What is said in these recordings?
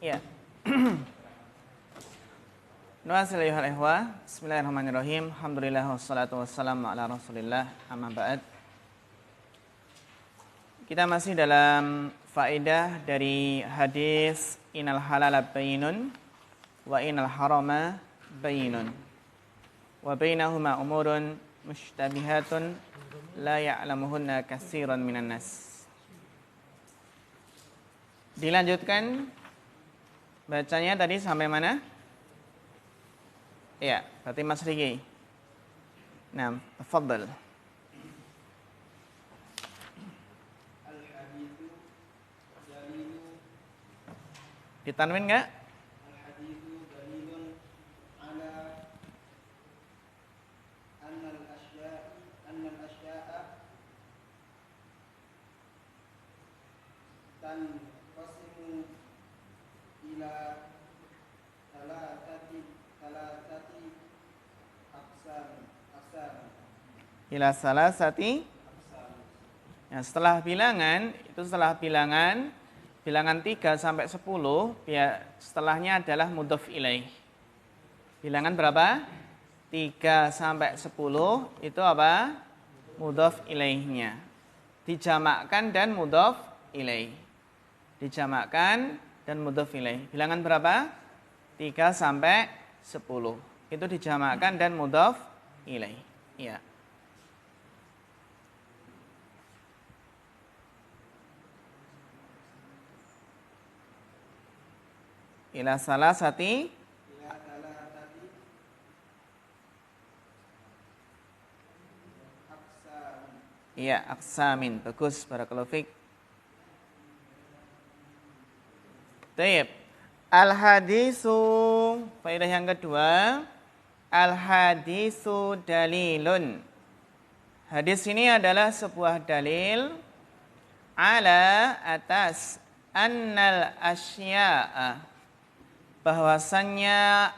Ya. Bismillahirrahmanirrahim. Alhamdulillah wassalatu wassalamu ala Rasulillah. Amma ba'd. Kita masih dalam faedah dari hadis innal halala bayyinun wa innal harama bayyinun wa bainahuma umurun mushtabihatun la ya'lamuhunna katsiran minan nas. Dilanjutkan bacanya tadi sampai mana? Ya, berarti Mas Riki. Nah, tafadhal. Ditanwin enggak? Al-haditsu dalilun ala annal asya'a tanqasimu ila thalathati aqsam. Ila salasati. Nah, setelah bilangan, bilangan 3 sampai 10, setelahnya adalah mudhof ilaih. Bilangan berapa? 3 sampai 10 itu apa? Mudhof ilaihnya. Dijamakkan dan mudhof ilaih. Dijamakkan dan mudhof ilaih. Bilangan berapa? 3 sampai 10. Itu dijamakkan dan mudhof ilaih. Ya. Ila salasati aqsam. iya aksamin. Bagus, barakallahu fiik. Baik. Al-hadisu, faedah yang kedua, al-hadisu dalilun. Hadis ini adalah sebuah dalil ala atas annal asya'a, bahwasannya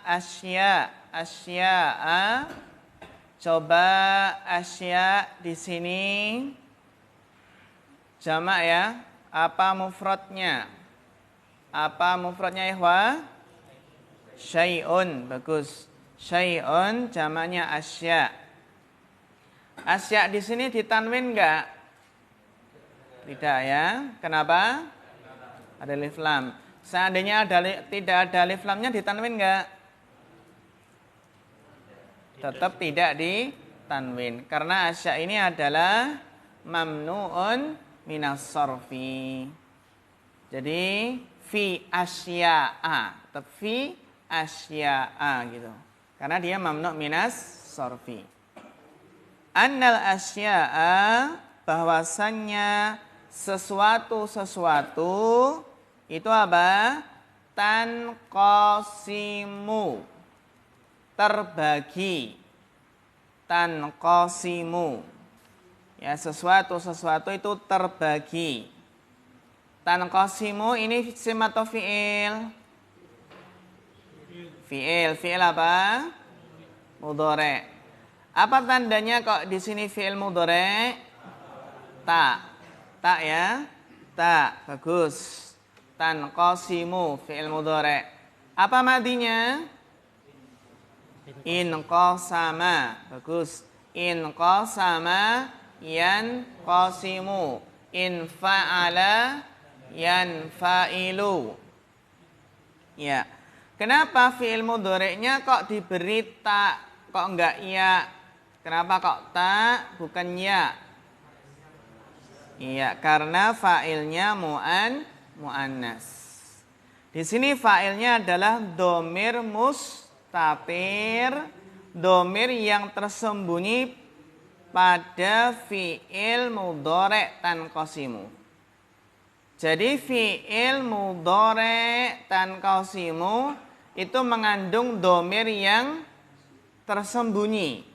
asya'a, coba asya di sini jamak ya. Apa mufradnya? Apa mufradnya ikhwah? Syai'un. Bagus. Syai'un jamaknya asya. Asya di sini ditanwin enggak? Tidak ya. Kenapa? Ada alif lam. Seandainya tidak ada alif lamnya ditanwin enggak? Tetap tidak ditanwin. Karena asya ini adalah mamnu'un minas sarfi. Jadi fi asya'a. Tetap fi asya'a gitu. Karena dia mamnu' minas sarfi. Annal asya'a, bahwasannya sesuatu itu apa? Tanqasimu, terbagi. Tanqasimu, ya, sesuatu itu terbagi. Tanqasimu ini isim atau fi'il? Fi'il apa? Mudhari'. Apa tandanya kok di sini fi'il mudhari'? Ta ya, ta. Bagus. Tanqasimu fi'il mudhari'. Apa madinya? Inqasama. Bagus. Inqasama yanqasimu. Infa'ala yanfa'ilu. Ya. Kenapa fi'il mudhari'nya kok diberi ta, kok enggak ya? Kenapa kok ta bukan ya? Iya, karena fa'ilnya mu'annas. Di sini fa'ilnya adalah domir mustatir, domir yang tersembunyi pada fi'il mudhari' tanqasimu. Jadi fi'il mudhari' tanqasimu itu mengandung domir yang tersembunyi.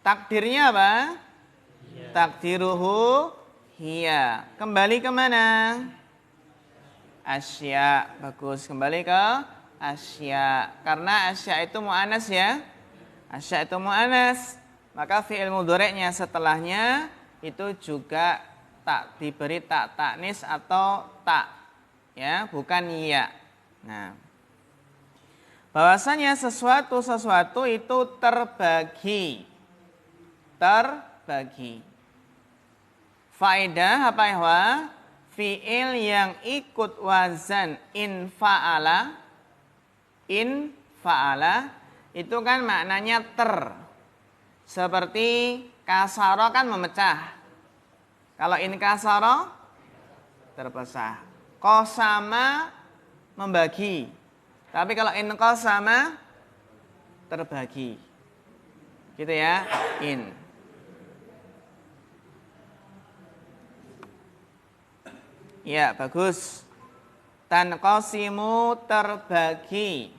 Takdirnya apa? Takdiruhu hiya. Kembali ke mana? Asya. Bagus, kembali ke asya. Karena asya itu mu'anas ya. Asya itu mu'anas. Maka fi'il mudhari'nya setelahnya itu juga tak diberi tak taknis atau tak, ya, bukan iya. Nah, bahwasanya sesuatu itu terbagi. Terbagi. Faedah apa ya? Fi'il yang ikut wazan in fa'ala itu kan maknanya seperti kasaro kan memecah. Kalau in kasaro terpisah. Qasama membagi. Tapi kalau in qasama terbagi. Gitu ya, in. Ya, bagus. Tanqasimu terbagi.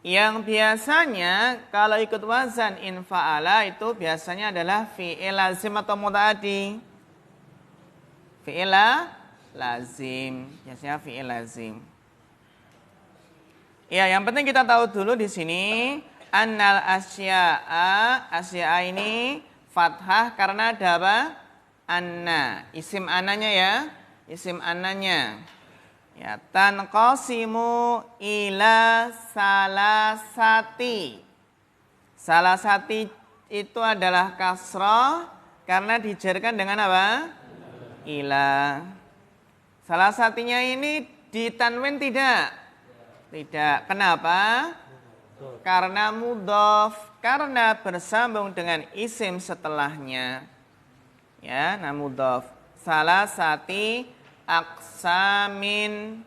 Yang biasanya kalau ikut wazan in fa'ala itu biasanya adalah fi'il lazim atau muta'addi. Fi'il lazim, biasanya fi'il lazim. Ya, yang penting kita tahu dulu di sini annal asya'a ini fathah karena ada apa? Anna, isim ananya ya, isim ananya. Ya, tanqasimu ila salasati. Salasati itu adalah kasrah karena dijarkan dengan apa? Ila. Salasatinya ini ditanwin tidak? Tidak. Kenapa? Karena mudhof, karena bersambung dengan isim setelahnya. Ya, nah mudhof. Salasati aksamin.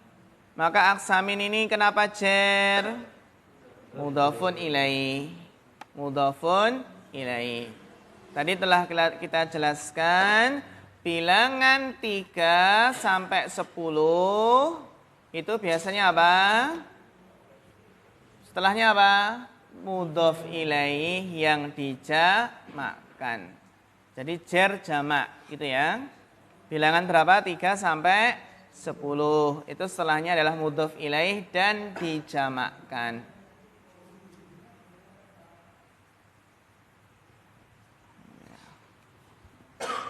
Maka aksamin ini kenapa jar? Mudhofun ilaih. Mudhofun ilaih. Tadi telah kita jelaskan bilangan 3 sampai 10 itu biasanya apa? Setelahnya apa? Mudhof ilaih yang dijamakkan. Jadi jar jamak gitu ya. Bilangan berapa? 3 sampai 10. Itu setelahnya adalah mudhof ilaih dan dijamakkan.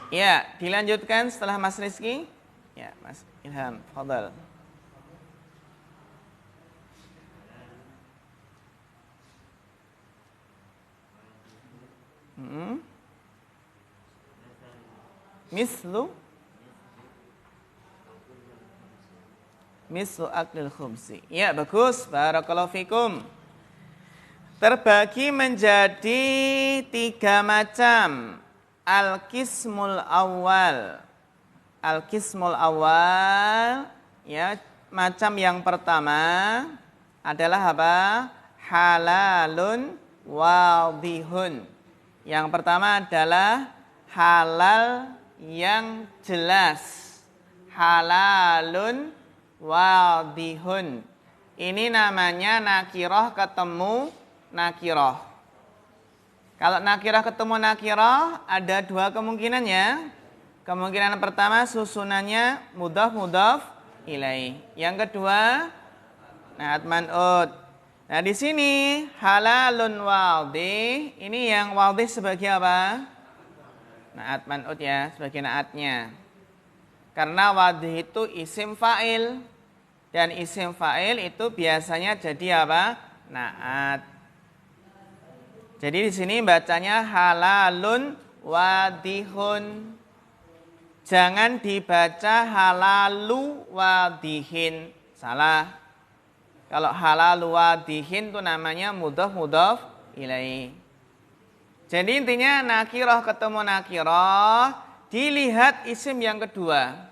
Ya, dilanjutkan setelah Mas Rizky. Ya, Mas Ilham, fadhal. Mislu aklil khubzi. Ya, bagus. Barakallahu fikum. Terbagi menjadi 3 macam. Al-qismul awal. Al-qismul awal, ya, macam yang pertama adalah apa? Halalun wadihun. Yang pertama adalah halal yang jelas. Halalun wadihun. Ini namanya nakiroh ketemu nakiroh. Kalau nakiroh ketemu nakiroh ada 2 kemungkinan ya. Kemungkinan pertama susunannya mudhof ilaih. Yang kedua na'at man'ut. Nah, di sini halalun wadih, ini yang wadih sebagai apa? Na'at man'ut ya, sebagai na'atnya. Karena wadih itu isim fa'il. Dan isim fa'il itu biasanya jadi apa? Na'at. Jadi di sini bacanya halalun wadihun. Jangan dibaca halalu wadihin. Salah. Kalau halalu wadihin itu namanya mudhof ilaih. Jadi intinya nakiroh ketemu nakiroh, dilihat isim yang kedua.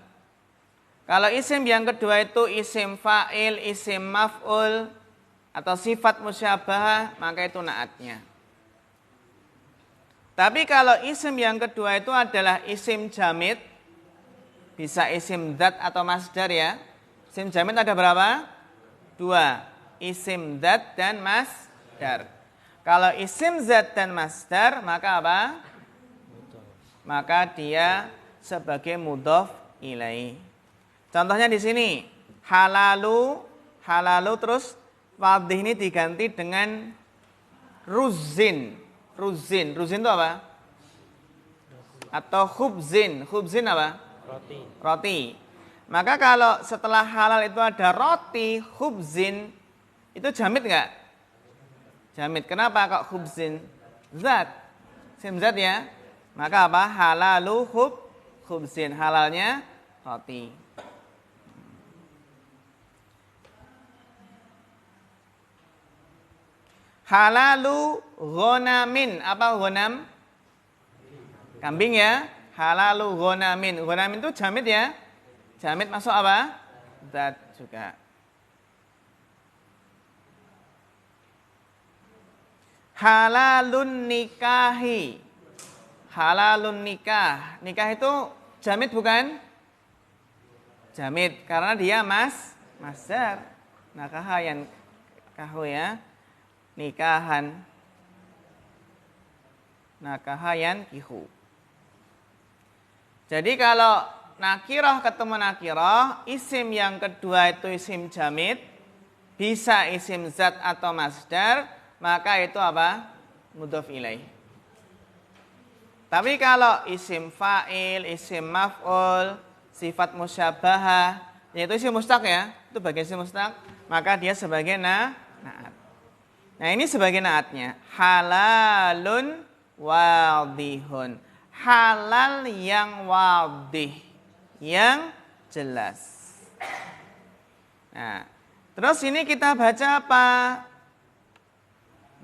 Kalau isim yang kedua itu isim fa'il, isim maf'ul, atau sifat musyabahah, maka itu naatnya. Tapi kalau isim yang kedua itu adalah isim jamid, bisa isim dzat atau masdar ya. Isim jamid ada berapa? 2. Isim dzat dan masdar. Kalau isim dzat dan masdar, maka apa? Maka dia sebagai mudhof ilaih. Contohnya di sini, halalu terus wadih ini diganti dengan ruzin. Ruzin itu apa? Atau khubzin apa? Roti. Maka kalau setelah halal itu ada roti, khubzin, itu jamid nggak? Jamid. Kenapa kok khubzin? Zat. Isim zat ya. Maka apa? Halalu khubzin. Halalnya roti. Halalu ghonamin. Apa ghonam? Kambing ya. Halalu ghonamin. Ghonamin itu jamid ya. Jamid masuk apa? Zat juga. Halalun nikahi. Halalun nikah. Nikah itu jamid bukan? Jamid. Karena dia masdar. Nakaha yang kahu ya. Nikahan. Nakahayan kihu. Jadi kalau nakiroh ketemu nakiroh, isim yang kedua itu isim jamid, bisa isim zat atau masdar, maka itu apa? Mudhof ilaih. Tapi kalau isim fa'il, isim maf'ul, sifat musyabahah, yaitu isim mustaq ya, itu bagian isim mustaq, maka dia sebagai naat. Nah ini sebagai naatnya. Halalun wadihun. Halal yang wadih, yang jelas. Nah, terus ini kita baca apa?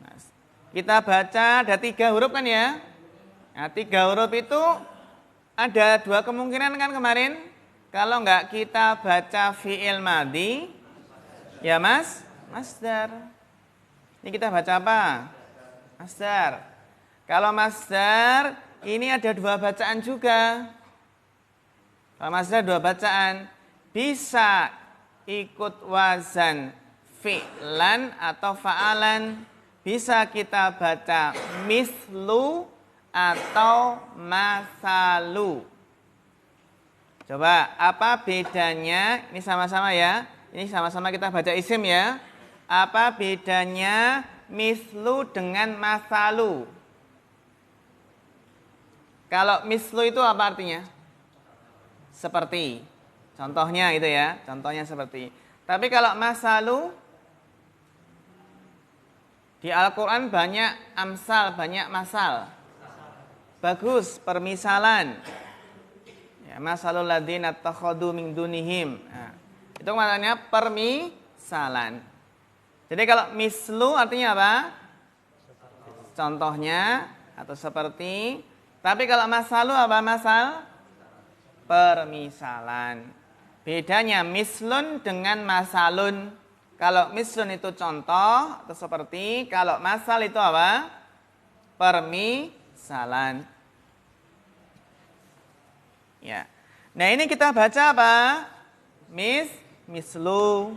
Nah, kita baca ada 3 huruf kan ya? Nah, 3 huruf itu ada 2 kemungkinan kan kemarin. Kalau enggak kita baca fi'il madhi, ya mas, masdar. Ini kita baca apa? Masdar. Kalau masdar, ini ada 2 bacaan juga. Kalau masdar 2 bacaan, bisa ikut wazan fi'lan atau fa'alan. Bisa kita baca mislu atau masalu. Coba, apa bedanya? Ini sama-sama ya. Ini sama-sama kita baca isim ya. Apa bedanya mislu dengan masalu? Kalau mislu itu apa artinya? Seperti. Contohnya itu ya. Contohnya seperti. Tapi kalau masalu, di Al-Quran banyak amsal, banyak masal. Bagus, permisalan. Ya, masalul ladzina takhadu min dunihim. Nah, itu maknanya permisalan. Jadi kalau mislu artinya apa? Contohnya atau seperti. Tapi kalau masalu apa masal? Permisalan. Bedanya mislun dengan masalun. Kalau mislun itu contoh atau seperti. Kalau masal itu apa? Permisalan. Ya. Nah ini kita baca apa? Mislu.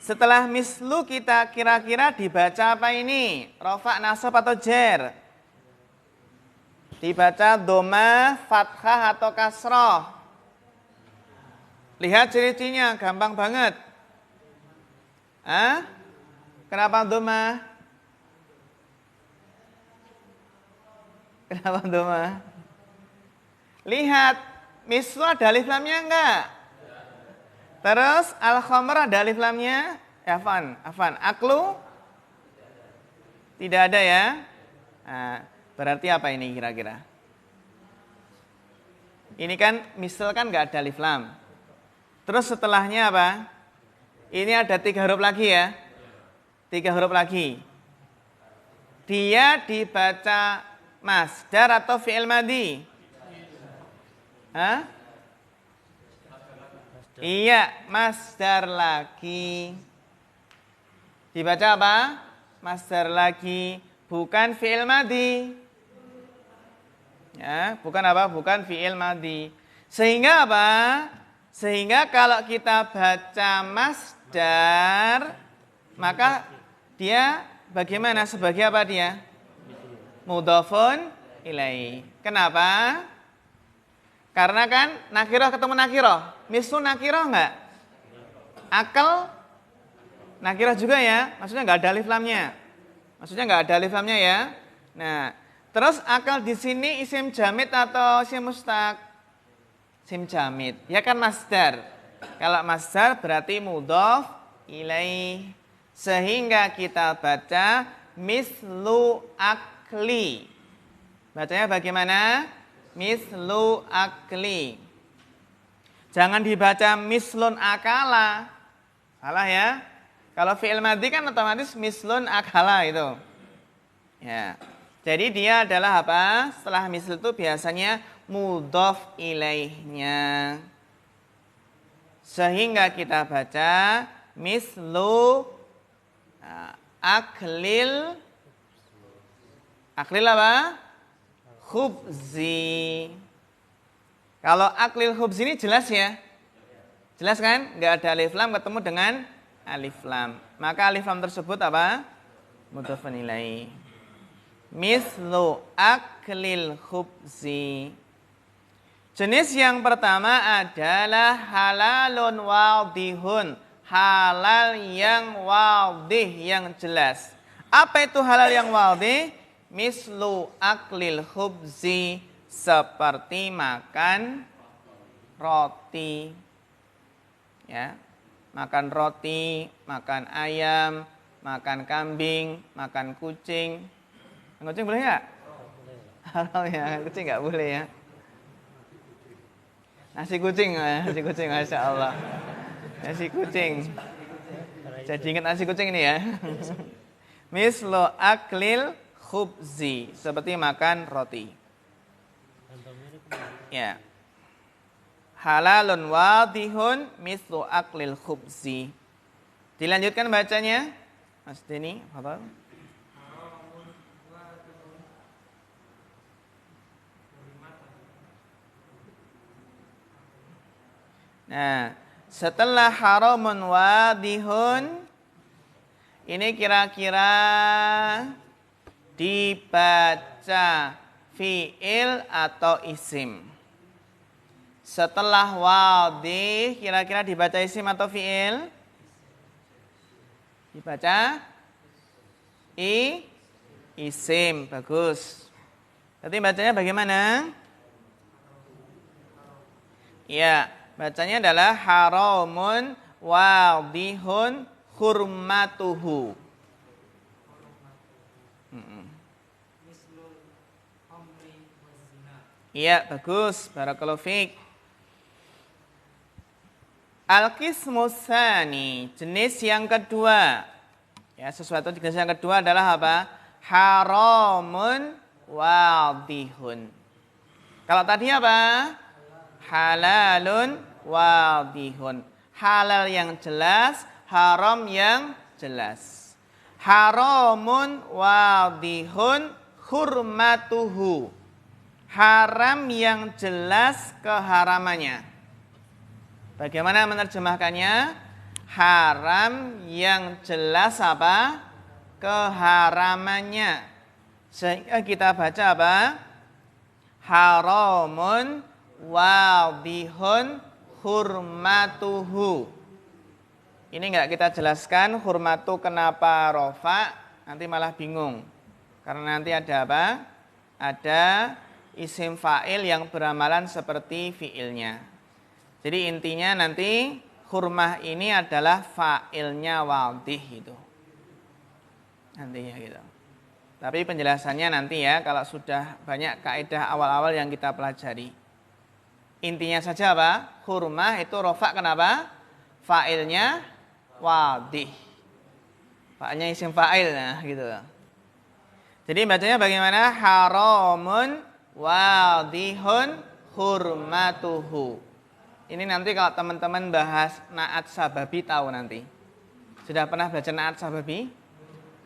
Setelah mislu kita kira-kira dibaca apa ini? Rofa, nasab atau jer? Dibaca doma, fathah atau kasroh. Lihat ciri-cirinya, gampang banget. Kenapa doma? Kenapa doma? Lihat, mislu ada alif lamnya enggak? Terus al-khamr ada alif lamnya? Afan. Aklu? Tidak ada ya? Nah, berarti apa ini kira-kira? Ini kan misal kan nggak ada alif lam. Terus setelahnya apa? Ini ada 3 huruf lagi ya. 3 huruf lagi. Dia dibaca masdar atau fi'il madhi? Iya, masdar lagi. Dibaca apa? Masdar lagi. Bukan fi'il madhi. Ya, bukan apa? Bukan fi'il madhi. Sehingga apa? Sehingga kalau kita baca masdar, maka dia bagaimana? Sebagai apa dia? Mudhofun ilaih. Kenapa? Karena kan nakiroh ketemu nakiroh. Mislu nakiroh enggak? Akal nakiroh juga ya. Maksudnya enggak ada alif lamnya. Maksudnya enggak ada alif lamnya ya. Nah, terus akal di sini isim jamid atau isim mustaq? Isim jamid. Ya kan masdar. Kalau masdar berarti mudhof ilaih. Sehingga kita baca mislu akli. Bacanya bagaimana? Mislu akli. Jangan dibaca mislun akala. Salah ya. Kalau fi'il madhi kan otomatis mislun akala itu. Ya. Jadi dia adalah apa? Setelah misl itu biasanya mudhof ilaihnya. Sehingga kita baca mislu aklil apa? Khubzi. Kalau aklil khubzi ini jelas ya? Jelas kan? Nggak ada alif lam ketemu dengan alif lam. Maka alif lam tersebut apa? Mudhofun ilaih. Mislu aklil khubzi. Jenis yang pertama adalah halalun wadihun. Halal yang wadih, yang jelas. Apa itu halal yang wadih? Mislu aklil khubzi. Seperti makan roti. Ya, makan roti, makan ayam, makan kambing, makan kucing. Kucing boleh nggak? Halal ya, kucing nggak boleh ya. Nasi kucing, masya Allah. Nasi kucing. Jadi ingat nasi kucing ini ya. Mislu aklil khubzi, seperti makan roti. Ya. Halalun wadihun mislu aklil khubzi. Dilanjutkan bacanya, Mas Denny, apa? Nah, setelah haramun wadihun, ini kira-kira dibaca fi'il atau isim. Setelah wadih, kira-kira dibaca isim atau fi'il? Dibaca isim, bagus. Nanti bacanya bagaimana? Ya. Bacanya adalah haramun wadihun hurmatuhu. Iya, bagus. Barakallahu fiik. Al-qismus tsani, jenis yang kedua. Ya, sesuatu jenis yang kedua adalah apa? Haramun wadihun. Kalau tadi apa? Halalun wadihun. Halal yang jelas, haram yang jelas. Haramun wadihun hurmatuhu. Haram yang jelas keharamannya. Bagaimana menerjemahkannya? Haram yang jelas apa? Keharamannya. Sehingga kita baca apa? Haramun wadihun hurmatuhu. Ini enggak kita jelaskan hurmatu kenapa rofa, nanti malah bingung. Karena nanti ada apa? Ada isim fa'il yang beramalan seperti fi'ilnya. Jadi intinya nanti hurmah ini adalah fa'ilnya wadih itu. Nantinya gitu. Tapi penjelasannya nanti ya kalau sudah banyak kaidah awal-awal yang kita pelajari. Intinya saja apa? Hurmah itu rofa kenapa? Fa'ilnya wadih. Fa'ilnya isim fa'il, nah gitu. Jadi bacanya bagaimana? Haramun wadihun hurmatuhu. Ini nanti kalau teman-teman bahas naat sababi tahu nanti. Sudah pernah belajar naat sababi?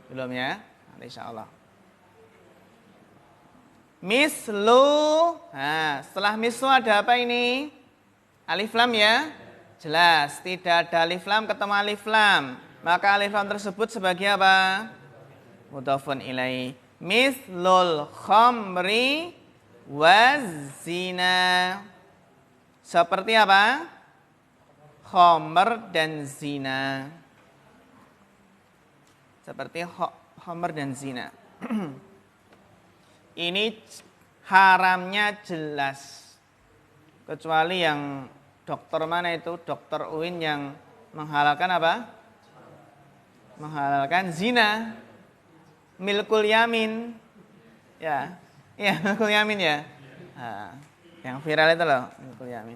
Belum ya? Nanti insya Allah. Mislu. Nah, setelah mislu ada apa ini? Alif lam ya? Jelas, tidak ada alif lam ketemu alif lam. Maka alif lam tersebut sebagai apa? Mudhofun ilaih. Mislul khamri wazina. Seperti apa? Khamr dan zina. Seperti khamr dan zina. Ini haramnya jelas. Kecuali yang dokter mana itu? Dokter UIN yang menghalalkan apa? Menghalalkan zina. Milkul yamin. Ya. Iya, milkul yamin ya. Nah, yang viral itu loh, milkul yamin.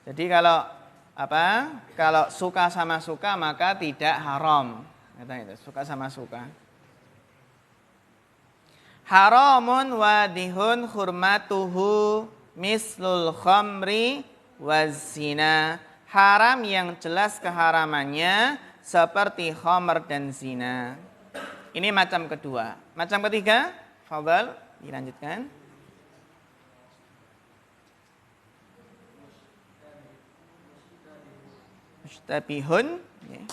Jadi kalau apa? Kalau suka sama suka maka tidak haram. Kata itu, suka sama suka. Haramun wadihun hurmatuhu mislul khamri wazina. Haram yang jelas keharamannya seperti khamr dan zina. Ini macam kedua. Macam ketiga, fadhal, dilanjutkan. Mustabihun, ya.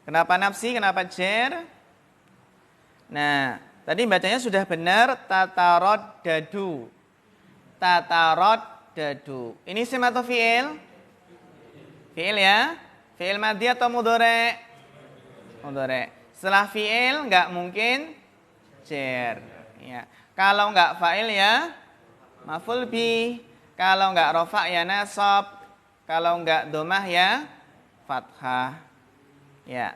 Kenapa nafsi? Kenapa jer? Nah, tadi bacanya sudah benar. Tatarod dadu. Tatarod dadu. Ini isim atau fi'il? Fi'il ya. Fi'il madhi atau mudhari'? Mudhari'. Setelah fi'il nggak mungkin jer. Ya. Kalau nggak fa'il ya maf'ul bi. Kalau nggak rofa ya nasab. Kalau nggak domah ya fathah. Ya.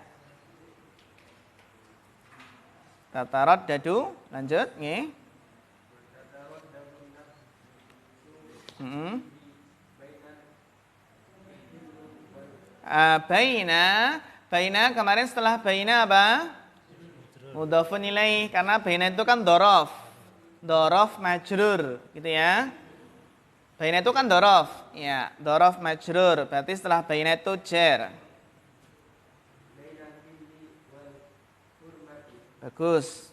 Tatarod dadu. Lanjut. Nih. Baina kemarin setelah baina apa? Mudhafun ilaih. Karena baina itu kan dorof. Dorof majrur. Gitu ya. Baina itu kan dorof. Ya, dorof majrur. Berarti setelah baina itu jer. Bagus.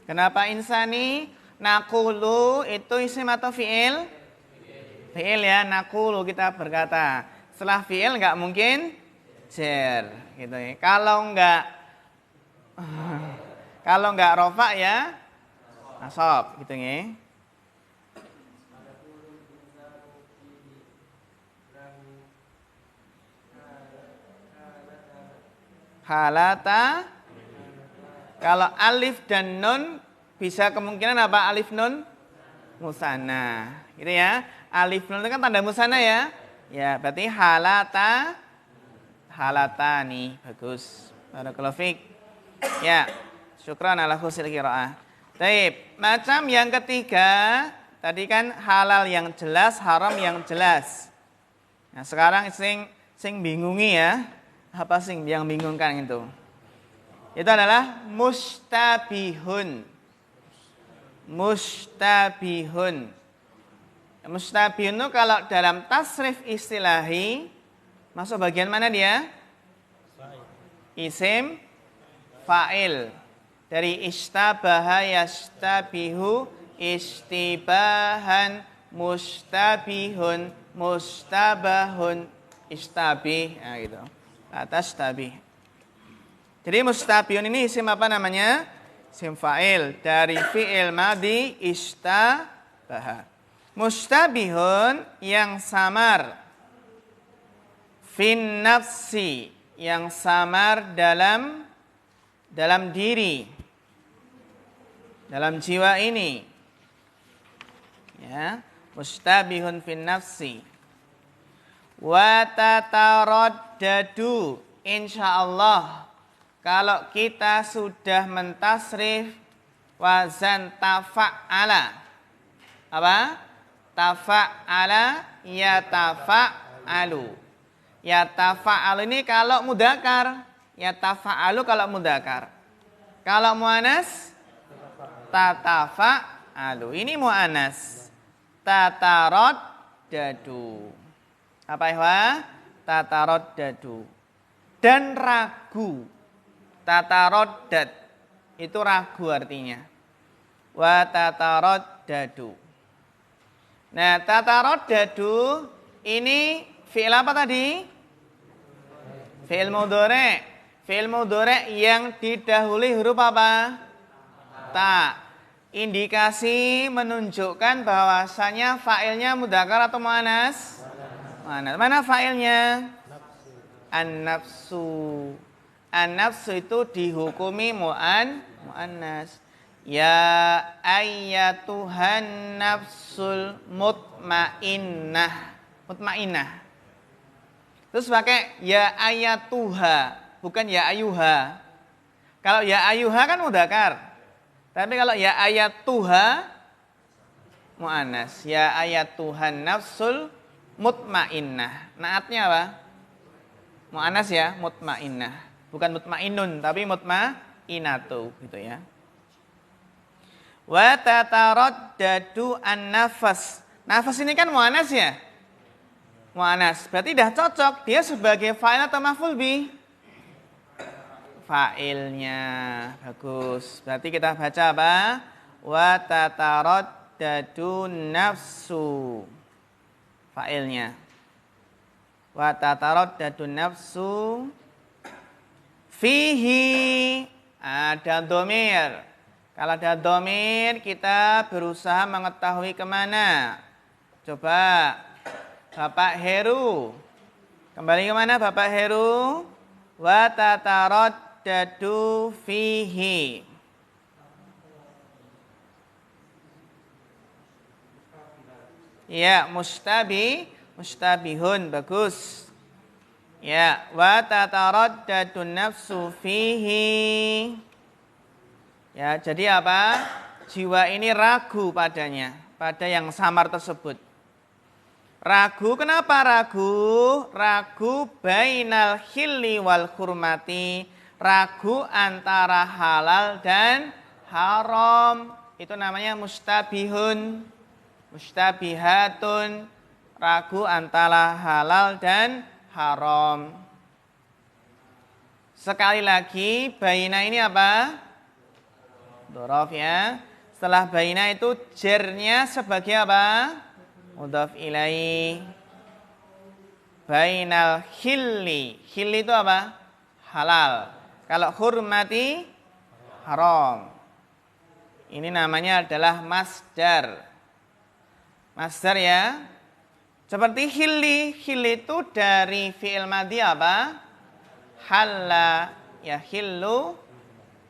Kenapa insani? Nakulu itu isim atau fi'il? Fi'il ya, nakulu kita berkata. Setelah fi'il nggak mungkin jer, gitu ya. Kalau nggak rofa ya nasab, gitu ya. Halata. Kalau alif dan nun bisa kemungkinan apa? Alif nun musanna, gitu ya. Alif nun itu kan tanda musanna ya. Ya, berarti halatani. Bagus. Barakallahu fiik. Ya, syukran ala husnil qiraah. Baik, macam yang ketiga, tadi kan halal yang jelas, haram yang jelas. Nah, sekarang sing bingungi ya. Apa sing yang bingungkan itu? Itu adalah mustabihun. Mustabihun. Mustabihun itu kalau dalam tasrif istilahi masuk bagian mana dia? Isim fa'il. Dari istabaha yastabihu istibahan mustabihun mustabahun istabih. Nah gitu. Atas tabih. Jadi mustabihun ini isim apa namanya? Isim fa'il dari fi'il madhi istabaha. Mustabihun yang samar. Fin nafsi yang samar dalam diri. Dalam jiwa ini. Ya, mustabihun fin nafsi. Wa tataraddadu, insyaallah kalau kita sudah mentasrif wazan tafa'ala. Apa? Tafa'ala yatafa'alu. Yatafa'alu ini kalau mudzakkar, yatafa'alu kalau mudzakkar. Kalau muannas tatafa'alu. Ini muannas. Tataraddadu. Apa ihwa? Tataraddadu. Dan ragu. Tataraddad itu ragu artinya. Wa tataraddadu. Nah, tataraddadu ini fi'il apa tadi? Fi'il mudhari'. Fi'il mudhari' yang didahului huruf apa? Ta. indikasi menunjukkan bahwasanya fa'ilnya mudzakkar atau muannas? Muannas. Mana fa'ilnya? An-nafsu. An-nafsu itu dihukumi muannas. Ya ayyatuhan nafsul mutmainnah. Mutmainnah. Terus pakai ya ayatuha, bukan ya ayuha. Kalau ya ayuha kan mudzakkar. Tapi kalau ya ayatuha muannas. Ya ayatuhan nafsul mutmainnah. Naatnya apa? Muannas ya, mutmainnah. Bukan mutmainnun, tapi mutmainatu gitu ya. Wa tataraddadu an-nafas. Nafas ini kan muannas ya? Muannas. Berarti dah cocok dia sebagai fa'il atau maf'ul bih? Fa'ilnya. Bagus. Berarti kita baca apa? Wa tataraddadu nafsu. Fa'ilnya. Wa tataraddadu nafsu fihi. Ada dhamir. Kalau ada dhamir, kita berusaha mengetahui kemana. Coba, Bapak Heru. Kembali kemana Bapak Heru? Wa tataraddadu fihi. Ya, mustabihun, bagus. Ya, wa tataraddadu nafsu fihi. Ya, jadi apa? Jiwa ini ragu padanya, pada yang samar tersebut. Ragu, kenapa ragu? Ragu bainal khilli wal hurmati. Ragu antara halal dan haram. Itu namanya mustabihun. Mustabihatun. Ragu antara halal dan haram. Sekali lagi, baina ini apa? Dhorof ya. Setelah baina itu jernya sebagai apa? Mudhaf ilaih. Bainal khilli. Khilli itu apa? Halal. Kalau hurmati haram. Ini namanya adalah masdar. Masdar ya. Seperti khilli. Khilli itu dari fi'il madhi apa? Halla ya khillu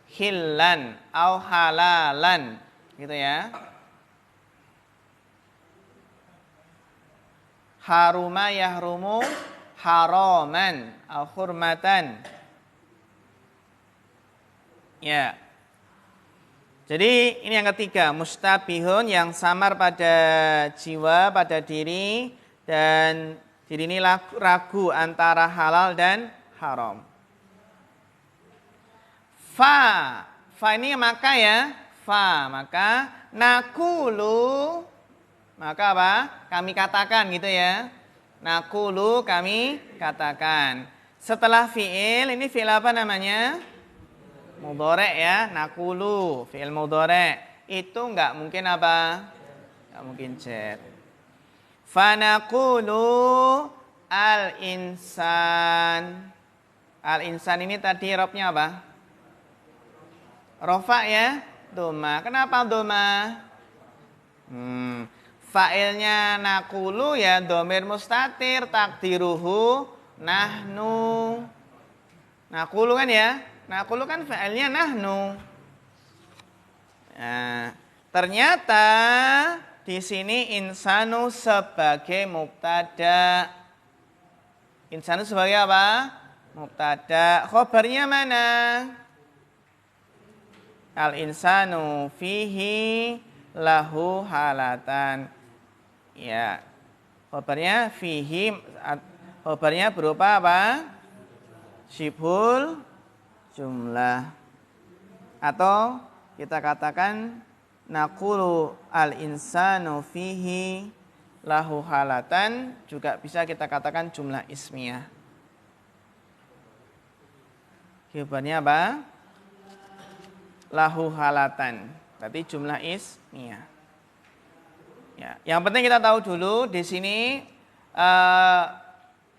khillan au halalan gitu ya. Haruma yahrumu haraman au hurmatan. Ya. Jadi ini yang ketiga, mustabihun yang samar pada jiwa, pada diri, dan diri ini ragu antara halal dan haram. Fa ini maka ya, fa maka nakulu, maka apa? Kami katakan gitu ya. Nakulu kami katakan. Setelah fi'il, ini fi'il apa namanya? Mudhari' ya, nakulu, fi'il mudhari'. Itu enggak mungkin apa? Enggak mungkin jar. Fa nakulu al-insan. Al-insan ini tadi robnya apa? Rofa ya, doma. Kenapa doma? Fa'ilnya nakulu ya domir mustatir, takdiruhu nahnu. Nakulu kan ya, nakulu kan fa'ilnya nahnu. Nah, ternyata di sini insanu sebagai mubtada. Insanu sebagai apa? Mubtada. Khobarnya mana? Al-insanu fihi lahu halatan. Ya. Khobarnya fihi, khobarnya berupa apa? Syibhul jumlah. Atau kita katakan naqulu al-insanu fihi lahu halatan, juga bisa kita katakan jumlah ismiyah. Jawabannya apa? Lahu halatan. Berarti jumlah ismiyah. Ya, yang penting kita tahu dulu di sini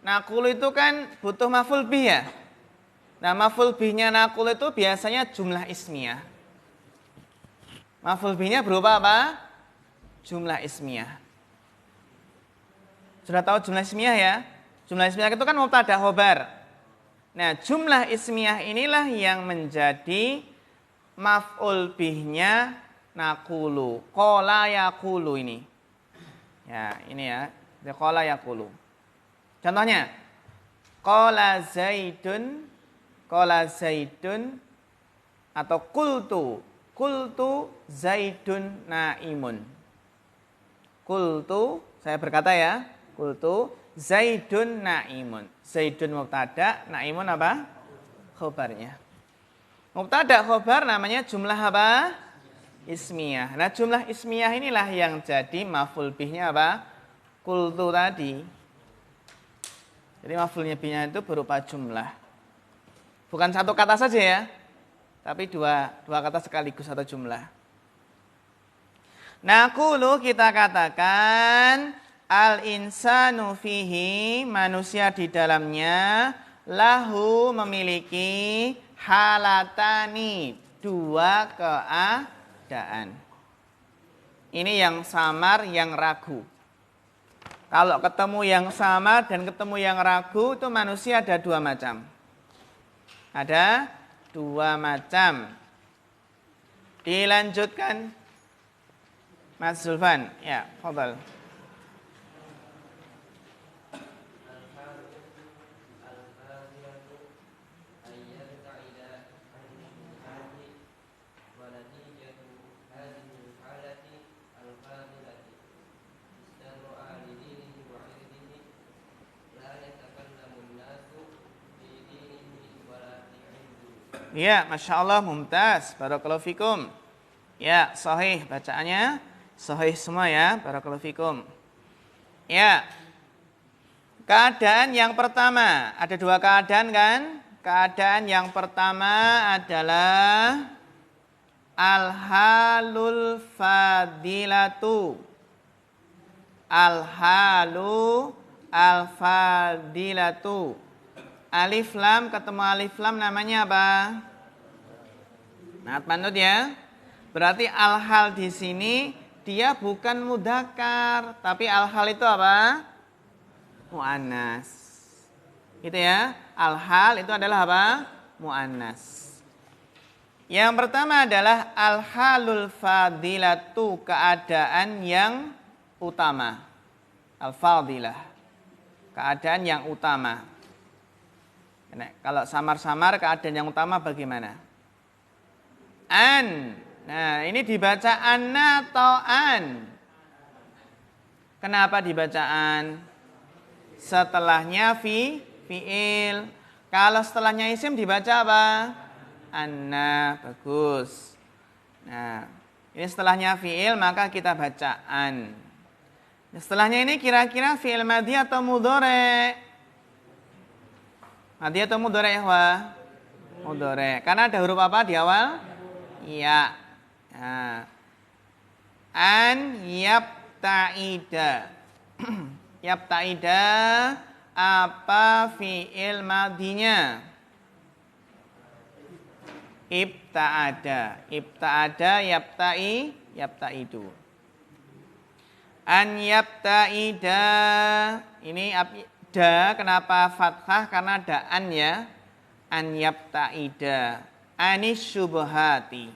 nakul itu kan butuh maf'ul bih ya. Nah, maf'ul bihnya nakul itu biasanya jumlah ismiyah. Maf'ul bihnya berupa apa? Jumlah ismiyah. Sudah tahu jumlah ismiyah ya? Jumlah ismiyah itu kan mubtada khobar. Nah, jumlah ismiyah inilah yang menjadi maf'ul bihnya nakulu. Qala yaqulu ini. Ya, ini ya. Qala yaqulu. Contohnya, qala Zaidun atau qultu Zaidun naimun. Qultu, saya berkata ya, qultu Zaidun naimun. Zaidun mubtada, naimun apa? Khobarnya. Mubtada khobar namanya jumlah apa? Ismiyah. Nah, jumlah ismiyah inilah yang jadi maf'ul bihnya apa? Qultu tadi. Jadi maf'ulnya bihnya itu berupa jumlah. Bukan satu kata saja ya, tapi dua kata sekaligus atau jumlah. Naqulu kita katakan al-insanu fihi, manusia di dalamnya, lahu memiliki halatani, dua keadaan. Ini yang samar, yang ragu. Kalau ketemu yang samar dan ketemu yang ragu, itu manusia ada dua macam. Ada dua macam. Dilanjutkan Mas Zulfan, ya, fadhal. Ya, Masya Allah, mumtaz. Barakallahu fikum. Ya, sahih bacaannya. Sahih semua ya. Barakallahu fikum. Ya. Keadaan yang pertama. Ada dua keadaan kan? Keadaan yang pertama adalah al-halul fadilatu. Al-halu al-fadilatu. Alif lam ketemu alif lam namanya apa? Nah, panut ya. Berarti al-hal di sini dia bukan mudzakkar, tapi al-hal itu apa? Muannas. Gitu ya. Al-hal itu adalah apa? Muannas. Yang pertama adalah al-halul fadilatu, keadaan yang utama. Al-fadilah. Keadaan yang utama. Nah, kalau samar-samar keadaan yang utama bagaimana? An. Nah, ini dibaca anna atau an? Kenapa dibaca an? Setelahnya fi'il. Kalau setelahnya isim dibaca apa? Anna. Bagus. Nah, ini setelahnya fi'il maka kita baca an. Setelahnya ini kira-kira fi'il madhi atau mudhari'? Madhi atau mudhari' ya, Wah? Mudhari'. Karena ada huruf apa di awal? Ya. Nah. An yapta'ida. Yapta'ida apa fi'il madhinya? Ibta'ada. Ibta'ada yapta'idu. An yapta'ida. Ini da, kenapa fathah? Karena ada an ya. An yapta'ida. Anis syubhati.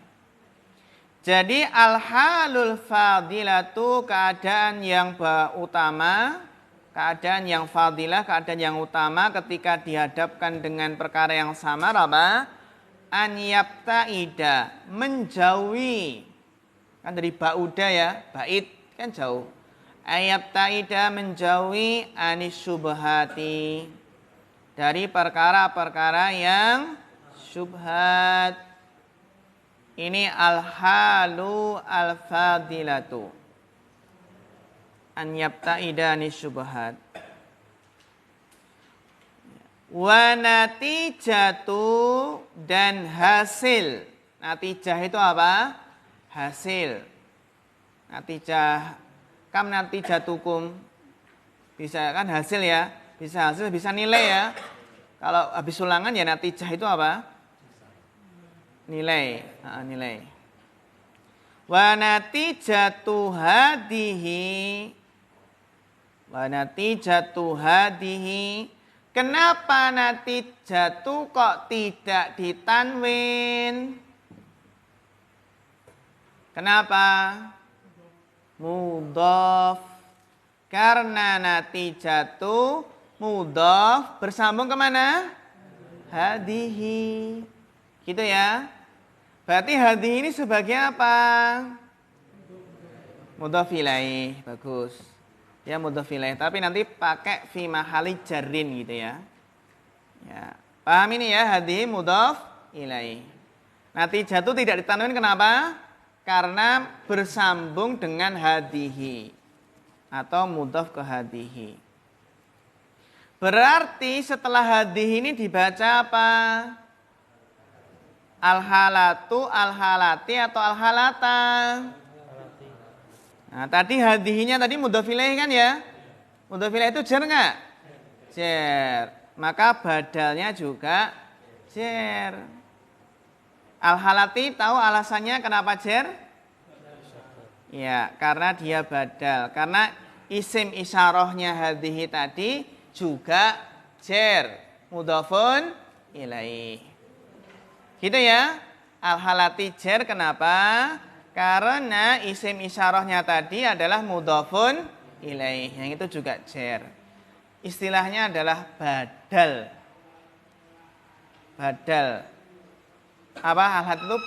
Jadi al-halul fadilatu, keadaan yang utama, keadaan yang fadilah, keadaan yang utama ketika dihadapkan dengan perkara yang samar apa? An yapta'ida, menjauhi. Kan dari ba'uda ya, ba'id kan jauh. Ayaptaida menjauhi anis syubhati, dari perkara-perkara yang syubhat. Ini al-halu al-fadilatu. An yaptaida anis syubhat. Wa natijatu, dan hasil. Natijah itu apa? Hasil. Natijah. Kam natijatukum, bisa kan hasil ya, bisa hasil, bisa nilai ya. Kalau habis ulangan ya natijah itu apa? Nilai, nilai. Wa natijatu hadihi. Kenapa natijatu kok tidak ditanwin? Kenapa? Mudhaf. Karena natijatu mudhaf bersambung kemana? Hadihi. Gitu ya. Berarti hadihi ini sebagai apa? Mudhaf ilaih. Bagus. Ya mudhaf ilaih. Tapi nanti pakai fi mahali jarrin gitu ya. Ya. Paham ini ya, hadihi mudhaf ilaih. Natijatu tidak ditanwin kenapa? Karena bersambung dengan hadihi atau mudhaf ke hadihi. Berarti setelah hadihi ini dibaca apa? Al-halatu, al-halati atau al-halata? Nah, tadi hadihinya tadi mudhaf ilaih kan ya? Mudhaf ilaih itu jar enggak? Jar. Maka badalnya juga jar. Al-halati tahu alasannya kenapa jar? Ya, karena dia badal. Karena isim isyarahnya hadihi tadi juga jar. Mudhafun ilaih. Gitu ya. Al-halati jar kenapa? Karena isim isyarahnya tadi adalah mudhafun ilaih. Yang itu juga jar. Istilahnya adalah badal. Badal. Apa hal itu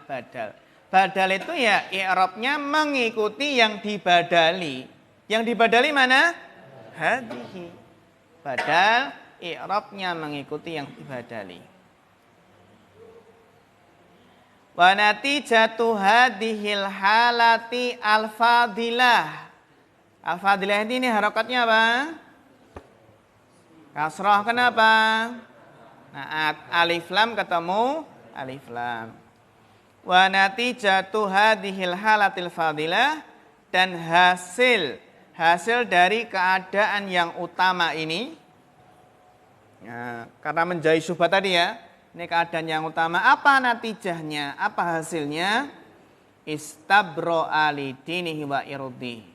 badal. Badal itu ya i'rabnya mengikuti yang dibadali. Yang dibadali mana? Hadihi. Badal i'rabnya mengikuti yang dibadali. Wa natijatu hadhil halati al-fadilah. Al-fadilah ini harokatnya apa? Kasrah kenapa? Nah, alif lam ketemu alif lam. Wa natijatu hadhil halatil fadilah, dan hasil dari keadaan yang utama ini. Ya, karena menjadi syubhat tadi ya. Ini keadaan yang utama. Apa natijahnya? Apa hasilnya? Istabro'a lidinihi wa irdi.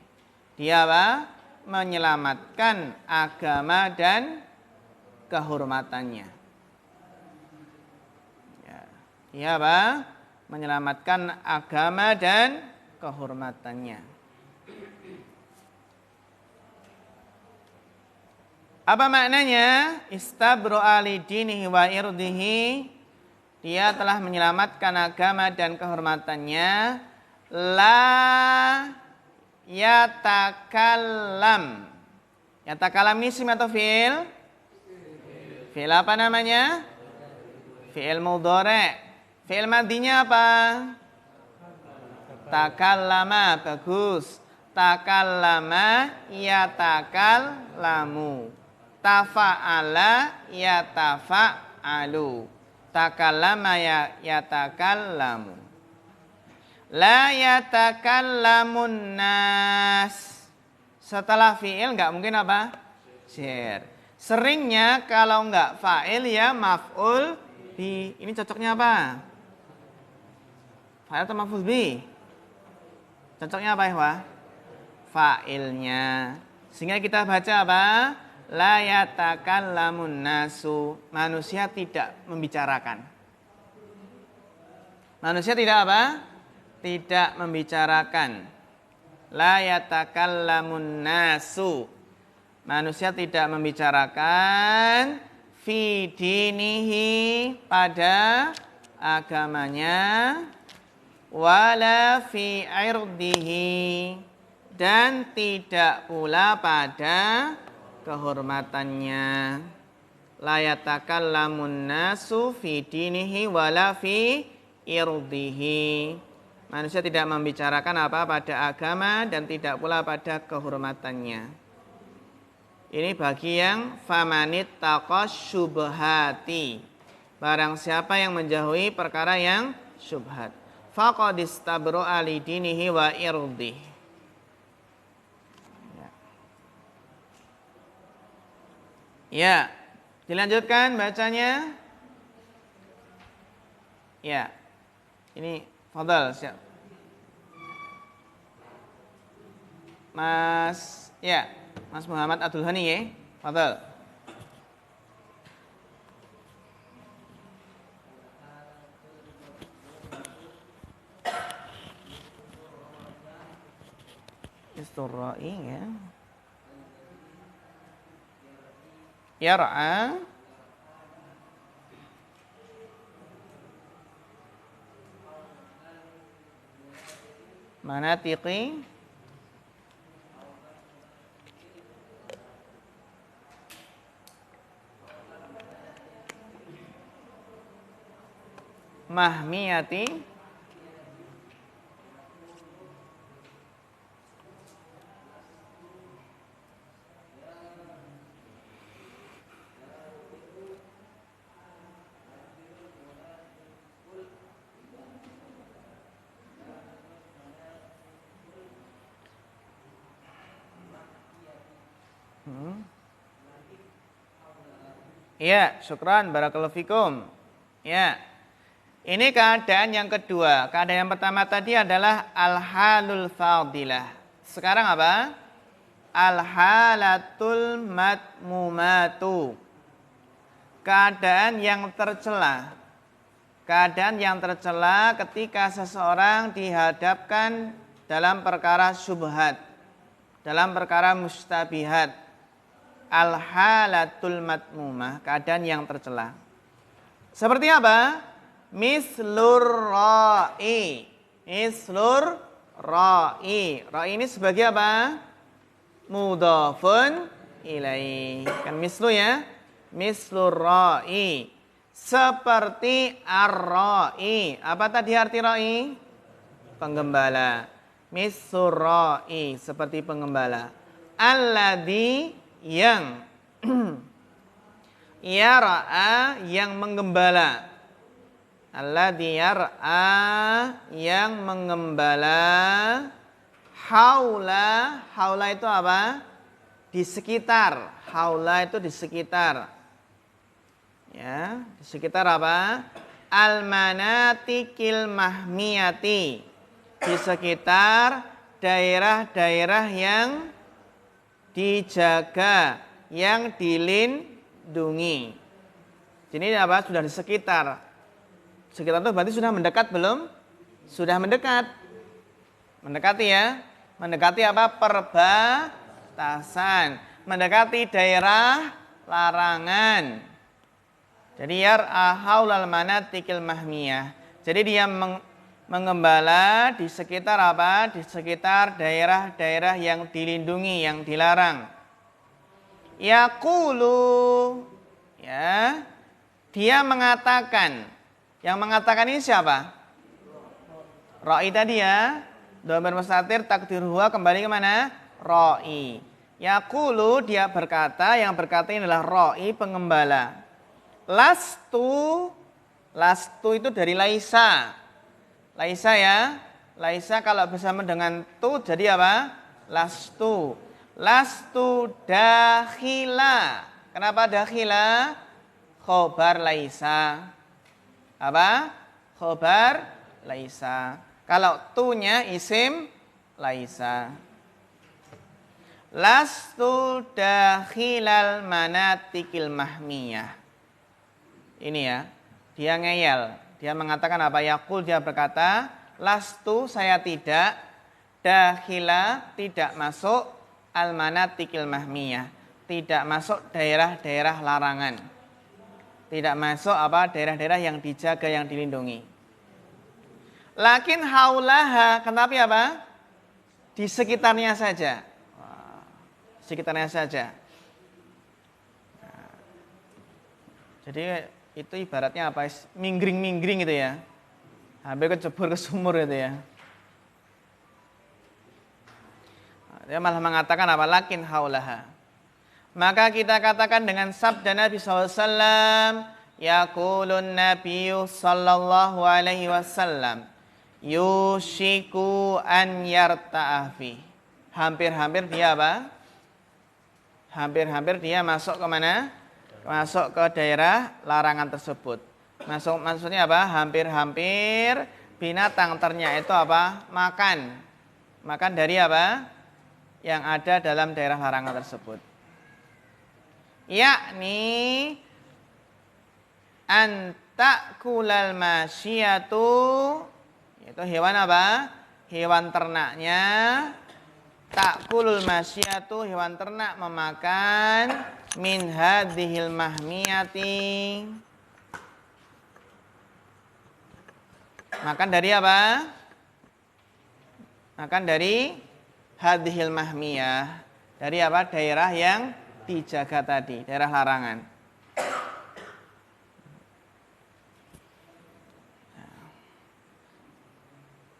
Dia apa? Menyelamatkan agama dan kehormatannya. Ya apa? Menyelamatkan agama dan kehormatannya. Apa maknanya? Istabro'a lidinihi wa irdihi. Dia telah menyelamatkan agama dan kehormatannya. La yatakallam. Yatakallam ini isim atau fi'il? Fi'il apa namanya? Fi'il mudhari'. Fi'il madinya apa? Takallama. Bagus. Takallama yatakallamu. Tafa'ala yatafa'alu. Takallama yatakallamu. La yatakallamun nas. Setelah fi'il enggak mungkin apa? Jar. Seringnya kalau enggak fa'il ya maf'ul bi. Ini cocoknya apa? Fa'il atau maf'ul bi? Cocoknya apa ya? Fa'ilnya. Sehingga kita baca apa? La yatakallamun nasu. Manusia tidak membicarakan. Manusia tidak apa? Tidak membicarakan. La yatakallamun nasu. Manusia tidak membicarakan fi dinihi, pada agamanya, wala fi irdihi, dan tidak pula pada kehormatannya. La yatakallamun nasu fi dinihi wala fi irdihi. Manusia tidak membicarakan apa pada agama dan tidak pula pada kehormatannya. Ini bagi yang famanit taqas syubhati. Barang siapa yang menjauhi perkara yang syubhat. Faqad istabro'a li dinihi wa irdih. Ya, dilanjutkan bacanya. Ya, ini fadal siap. Mas Muhammad Abdul Hani ya. Fadhal. Isturra'i ya. Yar'a manatiqi mahmiyati Ya, syukran, barakallahu fikum. Ya, ini keadaan yang kedua. Keadaan yang pertama tadi adalah al-halul fadilah. Sekarang apa? Al-halatul matmumatu. Keadaan yang tercela. Keadaan yang tercela ketika seseorang dihadapkan dalam perkara syubhat, dalam perkara mustabihat. Al-halatul matmumah, keadaan yang tercela. Seperti apa? Mislur ra'i. Mislur ra'i. Ra'i ini sebagai apa? Mudhafun ilaih. Kan mislu ya? Mislur ra'i. Seperti ar-ra'i. Apa tadi arti ra'i? Penggembala. Mislur ra'i, seperti penggembala. Alladzi, yang yar'a, yang menggembala. Alladzi yar'a, yang menggembala. Haula itu apa? Di sekitar. Haula itu di sekitar. Ya, di sekitar apa? Al-manatikil mahmiyati. Di sekitar daerah-daerah yang dijaga, yang dilindungi. Jadi apa? Sudah di sekitar. Sekitar itu berarti sudah mendekat belum? Sudah mendekat. Mendekati ya. Mendekati apa? Perbatasan. Mendekati daerah larangan. Jadi yar'a haulal manatikil mahmiyah. Jadi dia mengembala di sekitar apa? Di sekitar daerah-daerah yang dilindungi, yang dilarang. Yaqulu, ya. Dia mengatakan. Yang mengatakan ini siapa? Ra'i tadi ya. Dhamir mustatir takdir huwa, kembali ke mana? Ra'i. Yaqulu, dia berkata, yang berkata ini adalah Ra'i, pengembala. Lastu itu dari laisa. Laisa ya. Laisa kalau bersama dengan tu jadi apa? Lastu. Lastu dakhila. Kenapa dakhila? Khobar laisa. Apa? Khobar laisa. Kalau tu-nya isim laisa. Lastu dakhilal manatikil mahmiyah. Ini ya. Dia ngeyel. Dia mengatakan apa? Yaqul, dia berkata, lastu, saya tidak, dakhila, tidak masuk, al-manatikil mahmiyah, tidak masuk daerah-daerah larangan, tidak masuk apa? Daerah-daerah yang dijaga, yang dilindungi. Lakin haulaha, tetapi apa? Di sekitarnya saja. Sekitarnya saja. Nah, jadi itu ibaratnya apa? Minggring-minggring gitu ya. Hampir kecebur ke sumur gitu ya. Dia malah mengatakan apa? Lakin haulaha. Maka kita katakan dengan sabda Nabi SAW. Yaqulun Nabiyyu sallallahu alaihi wasallam. Yushiku an yarta'afi. Hampir-hampir dia apa? Hampir-hampir dia masuk ke mana? Masuk ke daerah larangan tersebut. Maksudnya apa? Hampir-hampir binatang ternak itu apa? Makan. Makan dari apa? yang ada dalam daerah larangan tersebut. Yakni antakulal masyiyatu, yaitu hewan apa? Hewan ternaknya. Takulul masyiyatu, hewan ternak memakan min hadhil mahmiyati. Makan dari apa? Makan dari hadhil mahmiyah. Dari apa? Daerah yang dijaga tadi, daerah larangan.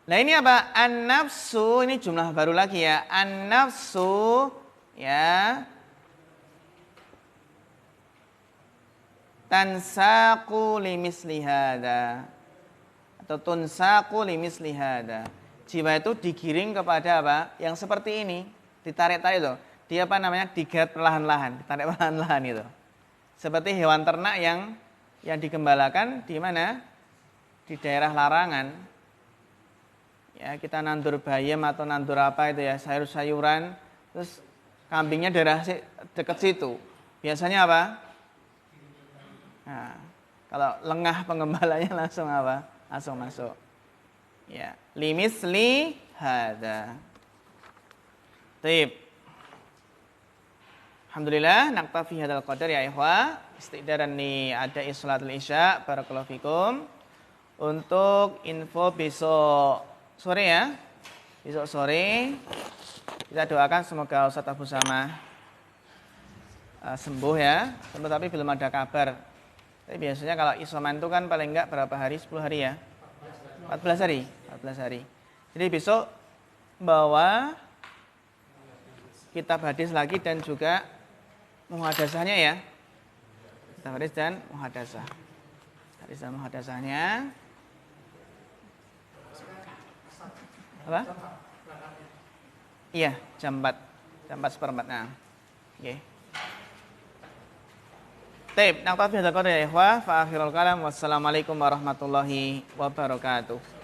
Nah ini apa? An-nafsu, ini jumlah baru lagi ya. An-nafsu, ya. Tansaku limisli hada. Atau tunsaku limisli hada. Jiwa itu digiring kepada apa? Yang seperti ini. Ditarik-tarik itu. Dia apa namanya? Digeret perlahan-lahan. Ditarik perlahan-lahan itu. Seperti hewan ternak yang digembalakan di mana? Di daerah larangan. Ya, kita nandur bayam atau nandur apa itu ya, sayur-sayuran, terus kambingnya daerah dekat situ. Biasanya apa? Nah, kalau lengah pengembalanya langsung apa? Langsung masuk. Ya, limisli hada. Taib. Alhamdulillah, naktafi hadal qadar ya ikhwah. Istiqdaran li ada'i sholatul isya. Barakallahu fikum. Untuk info besok sore ya, besok sore kita doakan semoga Ustaz Abu Samah sembuh ya, tapi belum ada kabar. Tapi biasanya kalau isoman itu kan paling enggak berapa hari, 10 hari ya, 14 hari, 14 hari. Jadi besok bawa kitab hadis lagi dan juga muhadasahnya ya, kitab hadis dan muhadasah, hadis dan muhadasahnya. Apa? Iya, jam 4 seperempat. Nah, oke. Taib, naktafi hadza qadar ya ikhwah. Fa akhirul kalam. Wassalamualaikum warahmatullahi wabarakatuh.